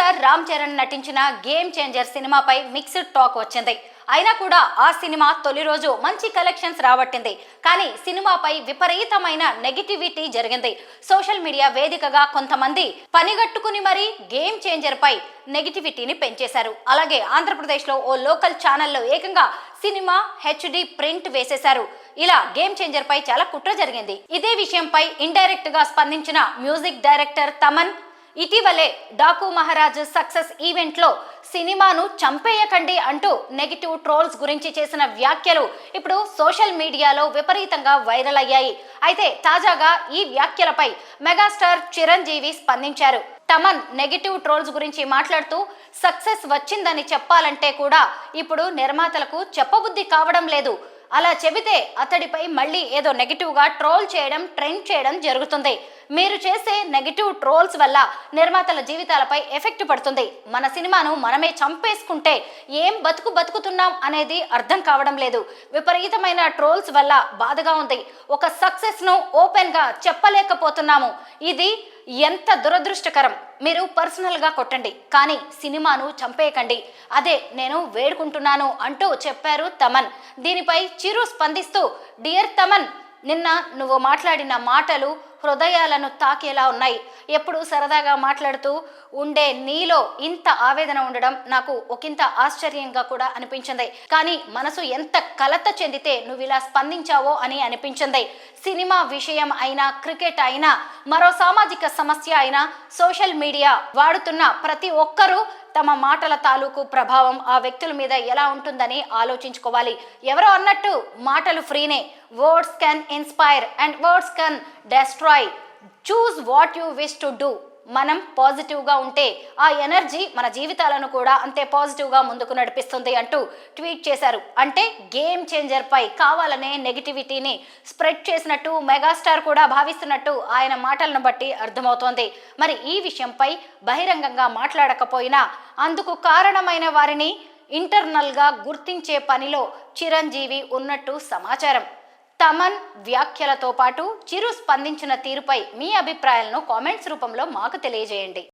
Megastar Ram Charan నటించిన game changer సినిమాపై mixed talk వచ్చింది. అయినా కూడా ఆ సినిమా తొలి రోజు మంచి కలెక్షన్స్ రాబట్టింది. కానీ సినిమాపై విపరీతమైన నెగిటివిటీ జరిగింది. సోషల్ మీడియా వేదికగా కొంతమంది పనిగట్టుకుని మరీ గేమ్ చేంజర్ పై నెగిటివిటీని పెంచేశారు. అలాగే ఆంధ్రప్రదేశ్లో ఓ లోకల్ ఛానల్లో ఏకంగా సినిమా హెచ్డి ప్రింట్ వేసేశారు. ఇలా గేమ్ చేంజర్ పై చాలా కుట్ర జరిగింది. ఇదే విషయంపై ఇండైరెక్ట్ గా స్పందించిన మ్యూజిక్ డైరెక్టర్ తమన్ ఇటీవలే డాకు మహారాజ్ సక్సెస్ ఈవెంట్ లో సినిమాను చంపేయకండి అంటూ నెగిటివ్ ట్రోల్స్ గురించి చేసిన వ్యాఖ్యలు ఇప్పుడు సోషల్ మీడియాలో విపరీతంగా వైరల్ అయ్యాయి. అయితే తాజాగా ఈ వ్యాఖ్యలపై మెగాస్టార్ చిరంజీవి స్పందించారు. తమన్ నెగిటివ్ ట్రోల్స్ గురించి మాట్లాడుతూ సక్సెస్ వచ్చిందని చెప్పాలంటే కూడా ఇప్పుడు నిర్మాతలకు చెప్పబుద్ధి కావడం లేదు. అలా చెబితే అతడిపై మళ్ళీ ఏదో నెగిటివ్ గా ట్రోల్ చేయడం, ట్రెండ్ చేయడం జరుగుతుంది. మీరు చేసే నెగిటివ్ ట్రోల్స్ వల్ల నిర్మాతల జీవితాలపై ఎఫెక్ట్ పడుతుంది. మన సినిమాను మనమే చంపేసుకుంటే ఏం బతుకుతున్నాం అనేది అర్థం కావడం లేదు. విపరీతమైన ట్రోల్స్ వల్ల బాధగా ఉంది. ఒక సక్సెస్ ను ఓపెన్ గా చెప్పలేకపోతున్నాము. ఇది ఎంత దురదృష్టకరం. మీరు పర్సనల్ గా కొట్టండి, కానీ సినిమాను చంపేయకండి, అదే నేను వేడుకుంటున్నాను అంటూ చెప్పారు తమన్. దీనిపై చిరు స్పందిస్తూ, డియర్ తమన్, నిన్న నువ్వు మాట్లాడిన మాటలు హృదయాలను తాకేలా ఉన్నాయి. ఎప్పుడు సరదాగా మాట్లాడుతూ ఉండే నీలో ఇంత ఆవేదన ఉండడం నాకు ఒకంత ఆశ్చర్యంగా కూడా అనిపించింది. కానీ మనసు ఎంత కలత చెందితే నువ్వు ఇలా స్పందించావో అని అనిపించింది. సినిమా విషయం అయినా, క్రికెట్ అయినా, మరో సామాజిక సమస్య అయినా సోషల్ మీడియా వాడుతున్న ప్రతి ఒక్కరూ తమ మాటల తాలూకు ప్రభావం ఆ వ్యక్తుల మీద ఎలా ఉంటుందని ఆలోచించుకోవాలి. ఎవరో అన్నట్టు మాటలు ఫ్రీనే. Words can inspire and words can destroy. Choose what you wish to do. మనం పాజిటివ్గా ఉంటే ఆ ఎనర్జీ మన జీవితాలను కూడా అంతే పాజిటివ్గా ముందుకు నడిపిస్తుంది అంటూ ట్వీట్ చేశారు. అంటే గేమ్ చేంజర్ పై కావాలనే నెగిటివిటీని స్ప్రెడ్ చేసినట్టు మెగాస్టార్ కూడా భావిస్తున్నట్టు ఆయన మాటలను బట్టి అర్థమవుతోంది. మరి ఈ విషయంపై బహిరంగంగా మాట్లాడకపోయినా అందుకు కారణమైన వారిని ఇంటర్నల్గా గుర్తించే పనిలో చిరంజీవి ఉన్నట్టు సమాచారం. తమన్ వ్యాఖ్యలతో పాటు చిరు స్పందించిన తీరుపై మీ అభిప్రాయాలను కామెంట్స్ రూపంలో మాకు తెలియజేయండి.